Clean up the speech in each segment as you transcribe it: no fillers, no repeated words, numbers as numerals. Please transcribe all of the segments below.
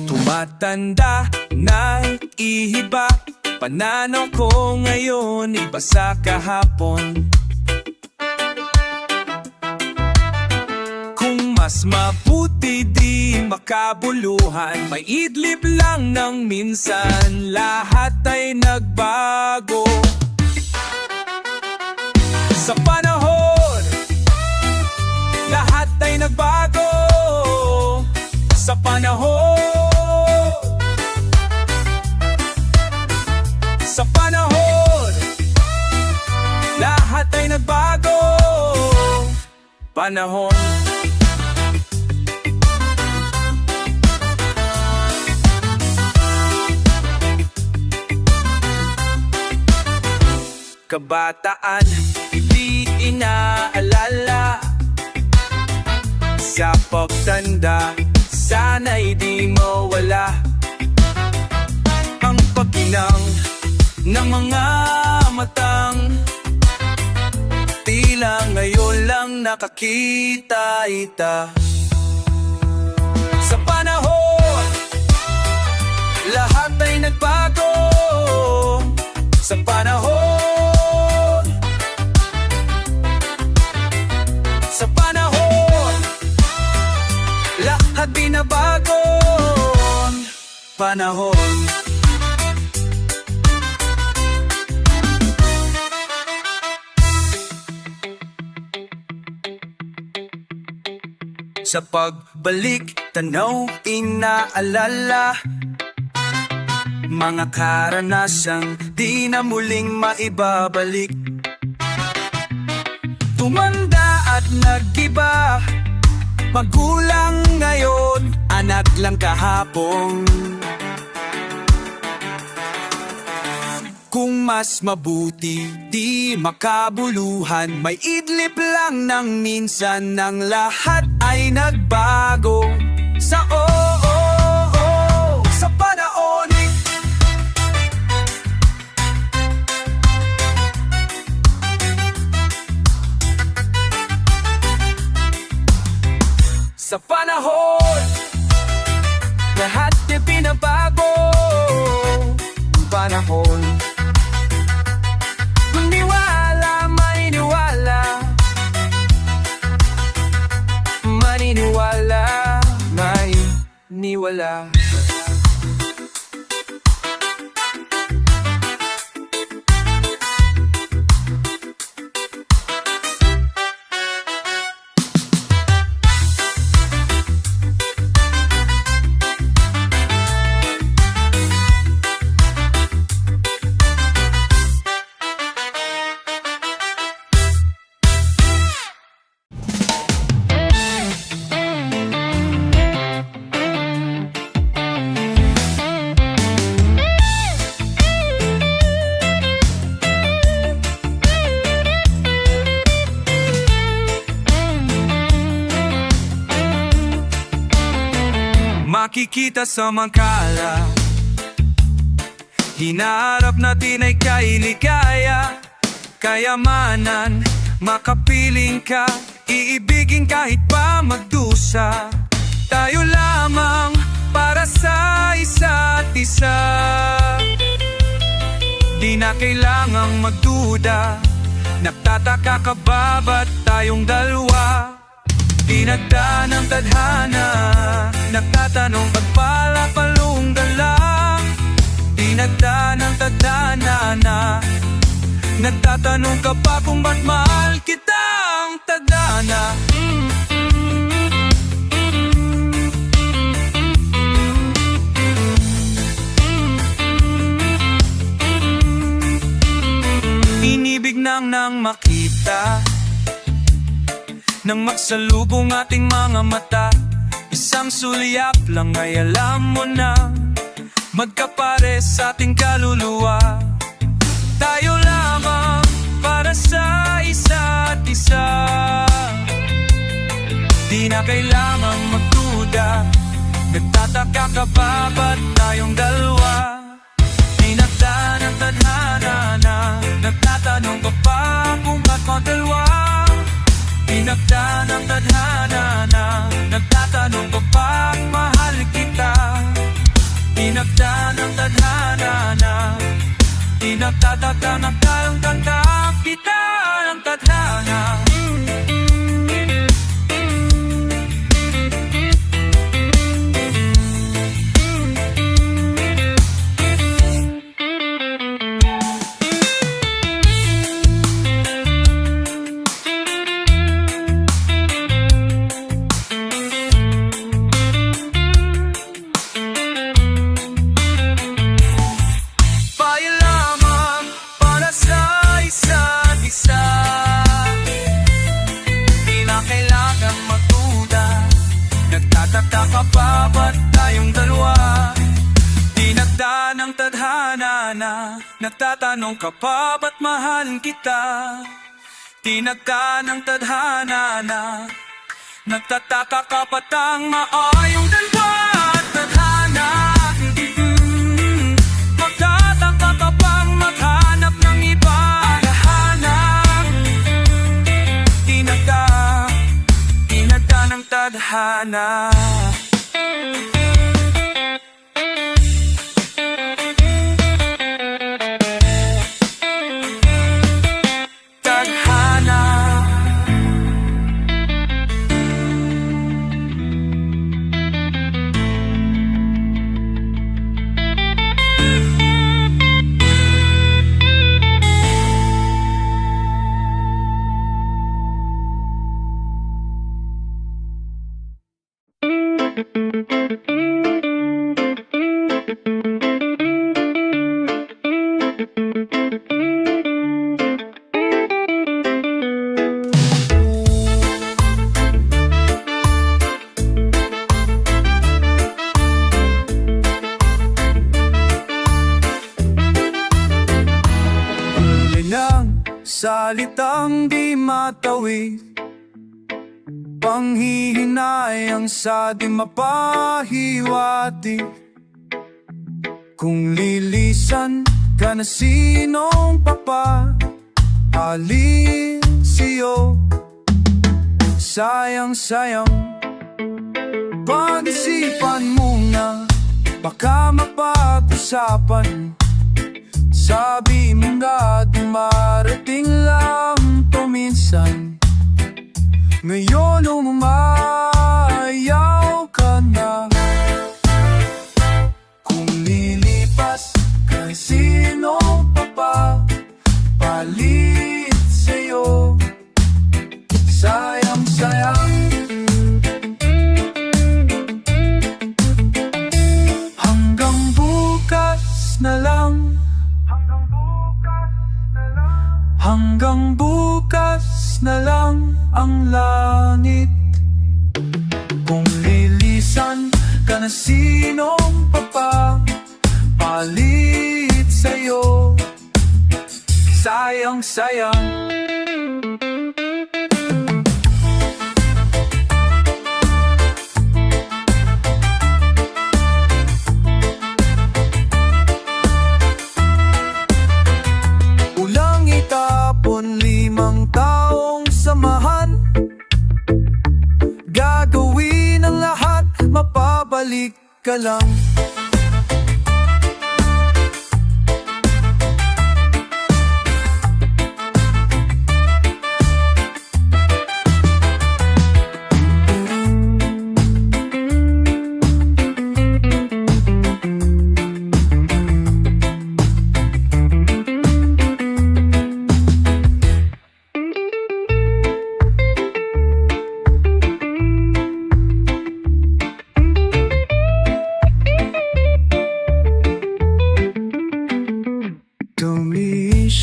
Tumatanda na ihiba, pananaw ko ngayon iba sa kahapon. Kung mas mabuti di makabuluhan, may idlip lang ng minsan, lahat ay nagbago. Sa panahon, lahat ay nagbago. Sa panahon, sa panahon, lahat ay nagbago. Panahon. Kabataan, hindi inaalala. Sa pagtanda, sana'y di mawala ang pagkinang ng mga matang tila ngayon lang nakakita-ita. Sa panahon, lahat ay nagbago. Sa panahon, sa panahon, lahat binabago. Panahon. Sa pagbalik, tanaw, inaalala mga karanasang di na muling maibabalik. Tumanda at nag-iba, magulang ngayon, anak lang kahapon. Kung mas mabuti, di makabuluhan, may idlip lang ng minsan, ng lahat ay nagbago. Sa sa panahon, sa panahon, lahat ay pinabago. Panahon. Maniwala, maniniwala, maniniwala, maniniwala. Makikita sa mangkala, hinaharap natin ay kailigaya. Kayamanan, makapiling ka, iibigin kahit pa magdusa. Tayo lamang para sa isa't isa. Di na kailangang magduda, nagtataka ka ba ba't tayong dalawa? Dinagda ng tadhana, nagtatanong pagpalapalong dala. Dinagda ng tadhana na, nagtatanong ka pa kung ba't mahal kitang tadhana. Inibig nang makita, nang magsalubong ating mga mata. Isang sulyap lang ay alam mo na, magkapare sa ating kaluluwa. Tayo lamang para sa isa't isa. Di na kailangang magduda, nagtataka ka ba ba't tayong dalawa? Dinagda ng tadhana, Tinakda ng tadhana na nagtatanong ka ba't mahal kita. Tinakda ng tadhana na tinagtatatang nagdalang tanda kita ng tadhana. Nagtataka pa ba't tayong dalawa? Tinagda ng tadhana na nagtatanong ka pa ba't mahal kita? Tinagda ng tadhana na nagtataka ka ba't ang maayong dalawa? Tadhana, magtataka ka pang maghanap ng iba. Alahanap, tinagda ng tadhana. Tadhana. Salitang di matawid, panghihinayang sa di mapahiwati. Kung lilisan ka na sinong papaalin sa'yo, sayang-sayang pag-isipan muna, baka mapag-usapan. Sabi mo nga dumarating lang to minsan, ngayon umayaw ka na. Kung lilipas kay sino papalit sa'yo, sayang-sayang. Hanggang bukas na lang, hanggang bukas na lang ang langit. Kung lilisan ka na sinong papalit sa'yo, sayang-sayang. Limang taong samahan, gagawin ang lahat, mapabalik ka lang.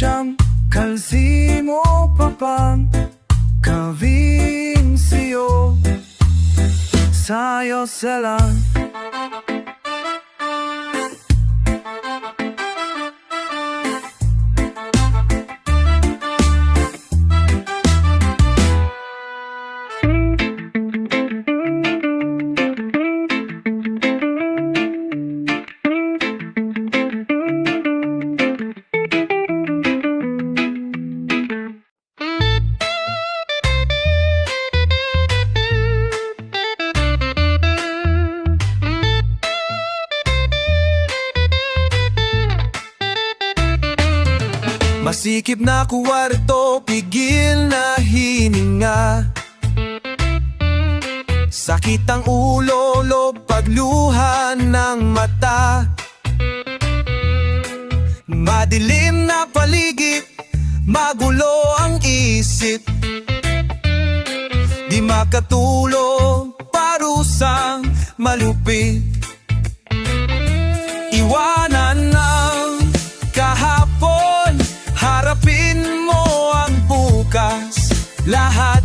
Siyang kalsi mo papang kawing siyo, sayo selang. Masikip na kwarto, pigil na hininga. Sakit ang ulo, pagluha ng mata. Madilim na paligid, magulo ang isip. Di makatulog, parusang malupit. Iwanan ng kahapon, harapin mo ang bukas. Lahat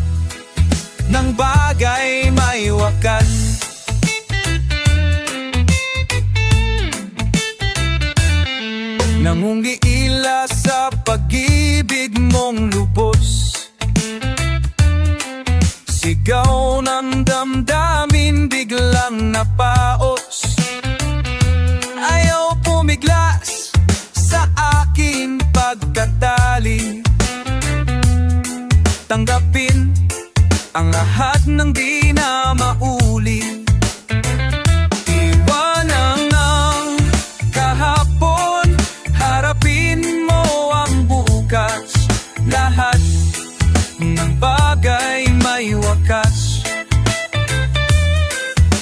ng bagay may wakas. Nangungiila sa pag-ibig mong lubos. Sigaw ng damdamin biglang napaos. Ayaw pumiglas sa aking pagkatali. Tanggapin ang lahat ng di na mauli. Iwanan ang kahapon, harapin mo ang bukas. Lahat ng bagay may wakas.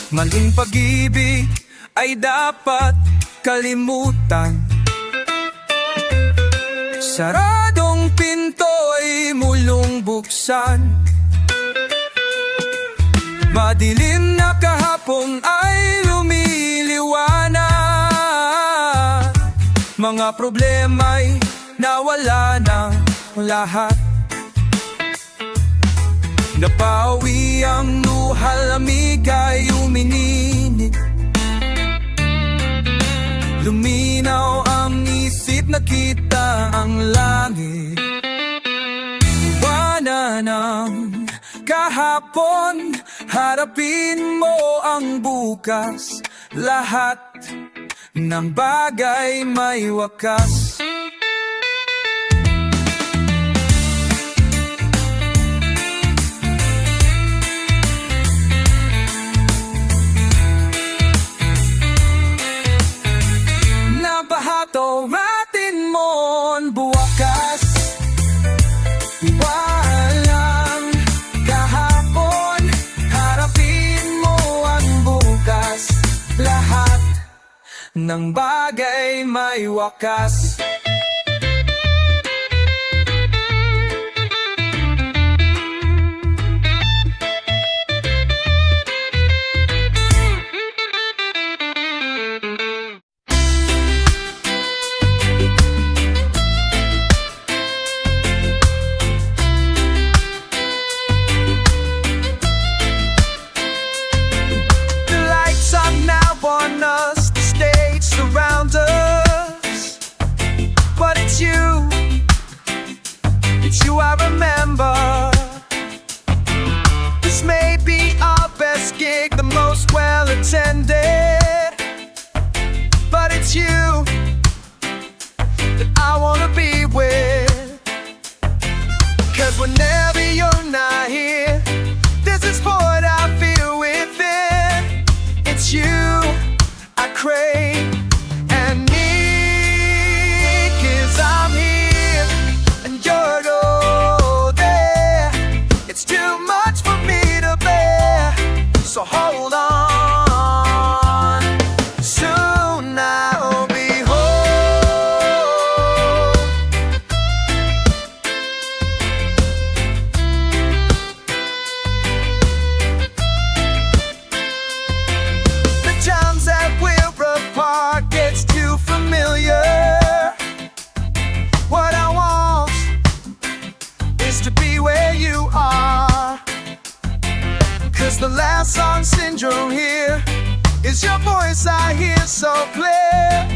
Maling pag-ibig ay dapat kalimutan. Saradong pinto ay mulong buksan. Madilim na kahapon ay lumiliwanag. Mga problema'y nawala na lahat. Napawi ang luha, lamig ay umininit. Luminaw ang isip, nakita ang langit. Iwanan ang kahapon, harapin mo ang bukas. Lahat ng bagay may wakas. Napahatoratin mo ang buwakas. Iwanan kahapon, harapin mo ang bukas. Lahat ng bagay may wakas. It's you I remember. This may be our best gig, the most well attended, but it's you that I wanna be with. 'Cause whenever you're not here, there's this void I feel within. It's you I crave and need, 'cause I'm here and you're there. It's too much for me to bear, so hold on. Soon I'll be home. The times that we're apart gets too familiar. What I want is to be where you are. 'Cause the last song syndrome here is your voice I hear so clear.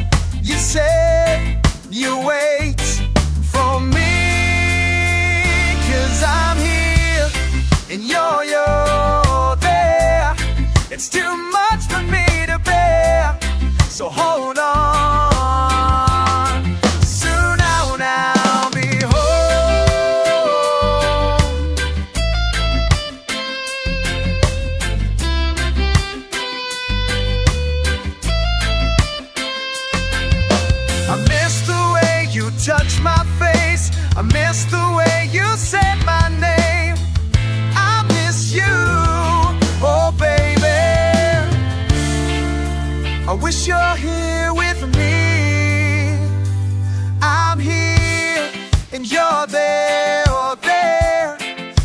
You said you wait for me, 'cause I'm here and you're there. It's too much for me to bear, so hold on. Soon I'll be home. I miss the way you touch my face I miss the way you said my name. I miss you, oh baby. I wish you're here with me. I'm here and you're there, oh there.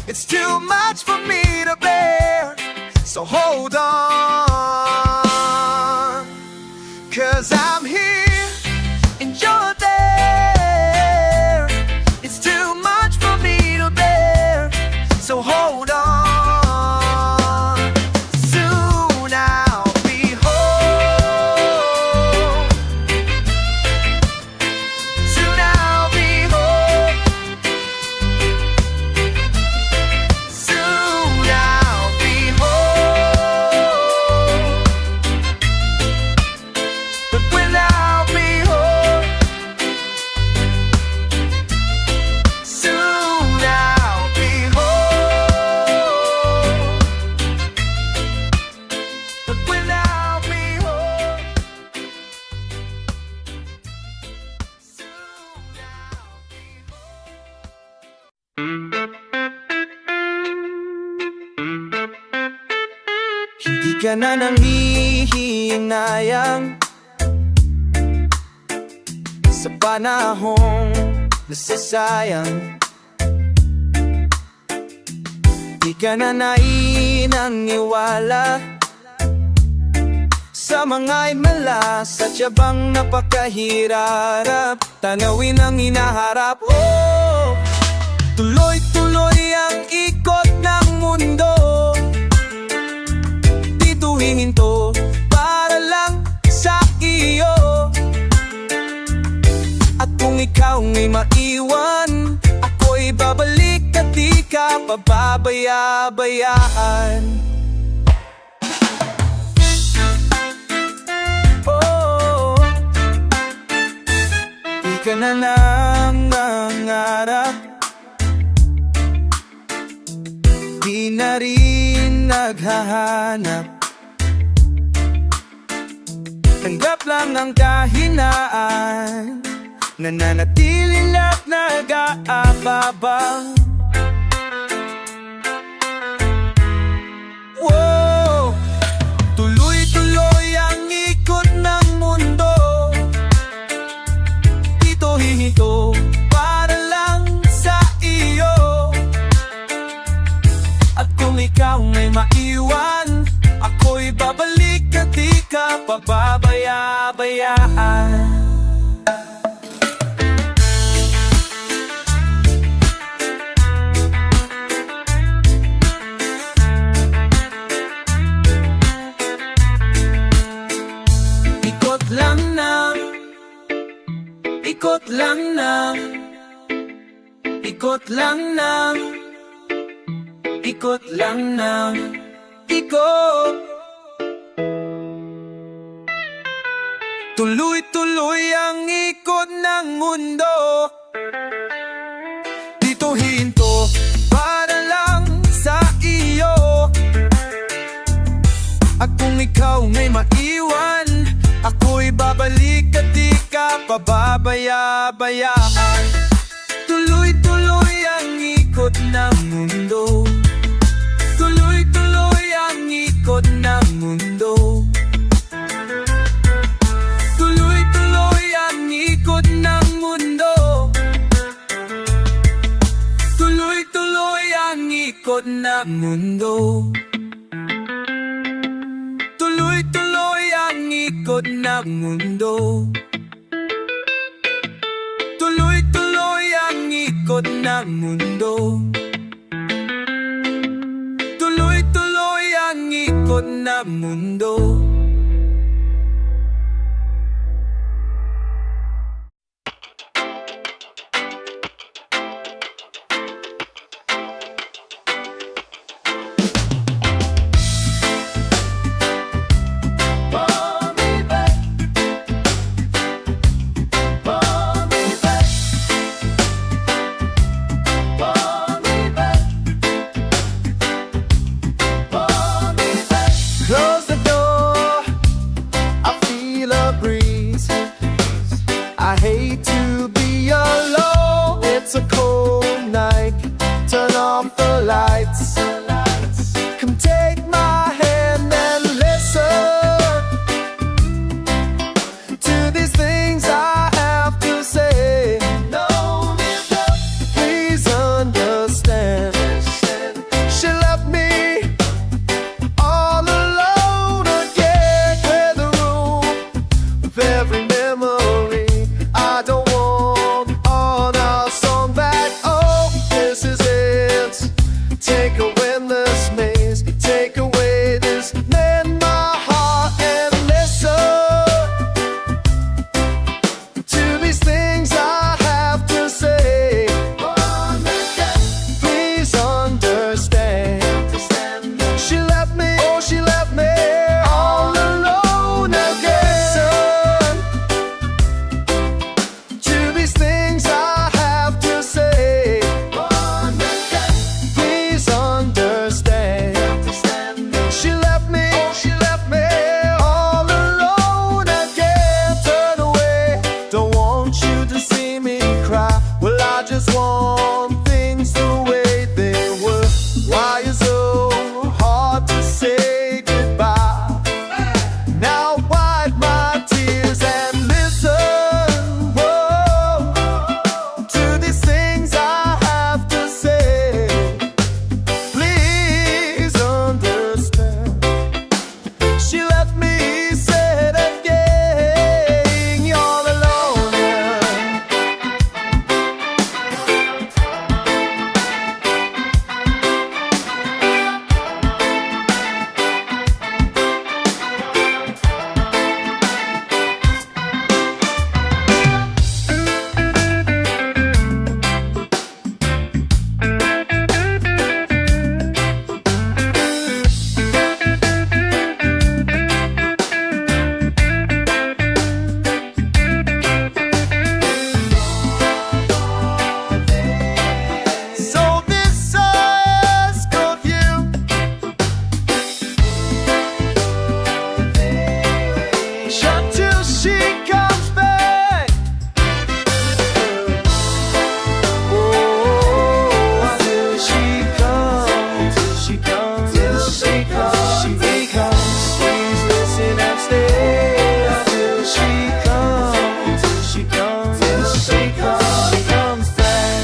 It's too much for me to bear, so hold on. 'Cause I'm here and you're there. It's too much for me to bear, so hold on. Soon I'll be home. Soon I'll be home. Soon I'll be home. But when I'll be home, soon I'll be home. But when I'll be home, soon I'll be Hindi ka na nangihinayang sa panahong nasasayang. Di ka na nainangiwala sa mga imala, sa tiyabang napakahirap tanawin ang hinaharap. Oh, tuloy-tuloy ang ikot ng mundo. Dito hihinto para lang sa iyo. At kung ikaw ngay maiwan, ako'y babalik at di ka pababayaan. Oh, di ka na nangangarap, di na rin naghahanap. Tanggap lang ang kahinaan, nananatili lang nag-aabang. Wow, tuloy-tuloy ang ikot ng mundo. Dito hihinto para lang sa iyo. At kung ikaw may maiwan, ako'y babalik at di ka pababayaan. Ikot lang ng, ikot lang ng, ikot lang ng, ikot lang ng, ikot. Tuloy-tuloy ang ikot ng mundo. Dito hinto para lang sa iyo. At kung ikaw may maiwan, ako'y babalik at di ka pababayaan. Tuloy-tuloy ang ikot ng mundo. Tuloy-tuloy ang ikot ng mundo. Tuloy-tuloy ang ikot ng mundo. Tuloy-tuloy ang ikot ng mundo. Tuloy-tuloy ang ikot ng mundo. Tuloy-tuloy ang ikot ng mundo. Tuloy-tuloy ang ikot ng mundo. Close the door. it's a cold night, turn off the lights. Come take my hand and listen to these things I have to say. No, please understand. She left me all alone again. Clear the room of every memory. I don't want all our song back. Oh, this is it. Take away this maze, take away this man, my heart, and listen to these things I have to say. Please understand. She left me, oh, she left me all alone again. To these things I have to say. Please understand. She left me, oh, she left me all alone again. Turn away, don't want you to see me cry. Well, I just want things the way they were. Why is it so hard to say goodbye? Now wipe my tears and listen, whoa, to these things I have to say. Please understand. She left me, said again, you're alone. So this is good view. Shut till she comes back. Oh, till she comes, till she comes, till she comes, she comes. Please listen and stay. Till she comes, till she comes, till she comes back.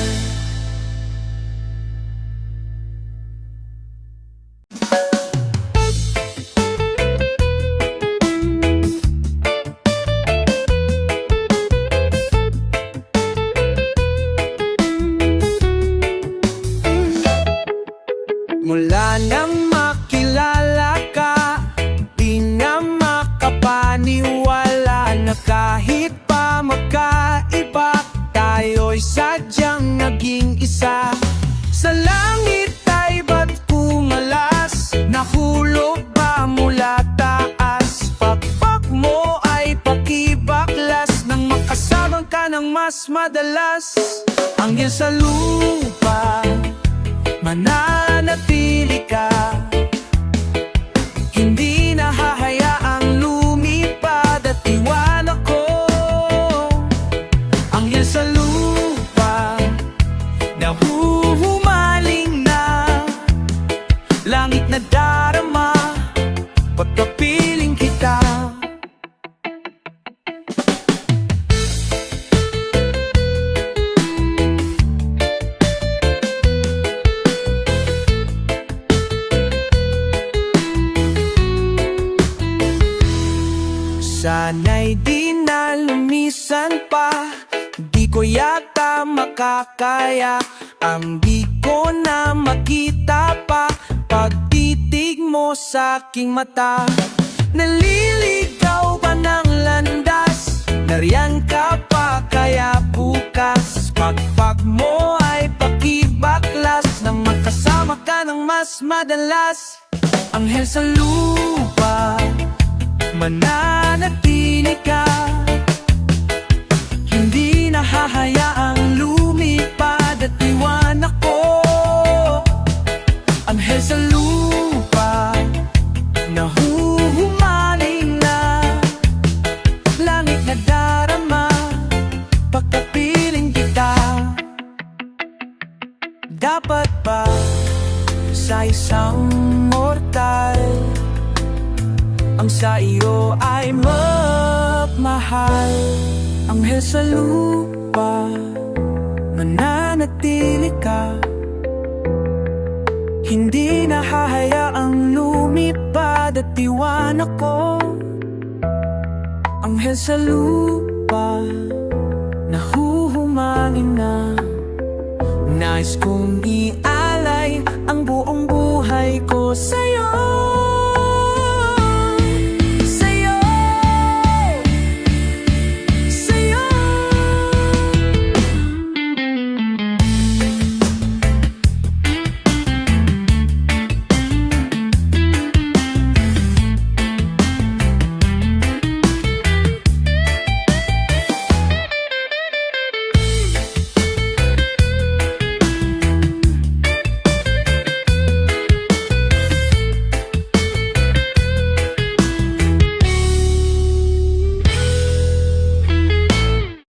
Mula nang makilala ka, di na makapaniwala na kahit pa magkaiba, tayo'y sadyang naging isa. Sa langit ay ba't pumalas? Nahulog ba mula taas? Pakpak mo ay pakibaklas nang makasabang ka ng mas madalas. Anghel sa lupa, mananatili ka. Hindi nahahayaang lumipad at iwan ako. Anghel sa lupa, nahuhumaling na. Langit na darama, pagkapiling kita. Sana'y di na lumisan pa, di ko yata makakaya. Ang di ko na makita pa, pagtitig mo sa aking mata. Naliligaw ba ng landas? Nariyan ka pa kaya bukas? Pagpag mo ay pakibaklas nang makasama ka ng mas madalas. Anghel sa lupa, mananatili ka. Hindi nahahayaang lumipad at iwan ako. Anghel sa lupa, nahuhumaling na. Langit na darama, pagkapiling kita. dapat ba sa isang mortal ang sa iyo ay magmahal? Anghel sa lupa, mananatili ka, hindi nahahayaang lumipad at iwan ako. Anghel sa lupa, nahuhumangin na, nais kong ialay ang buong buhay ko sa'yo.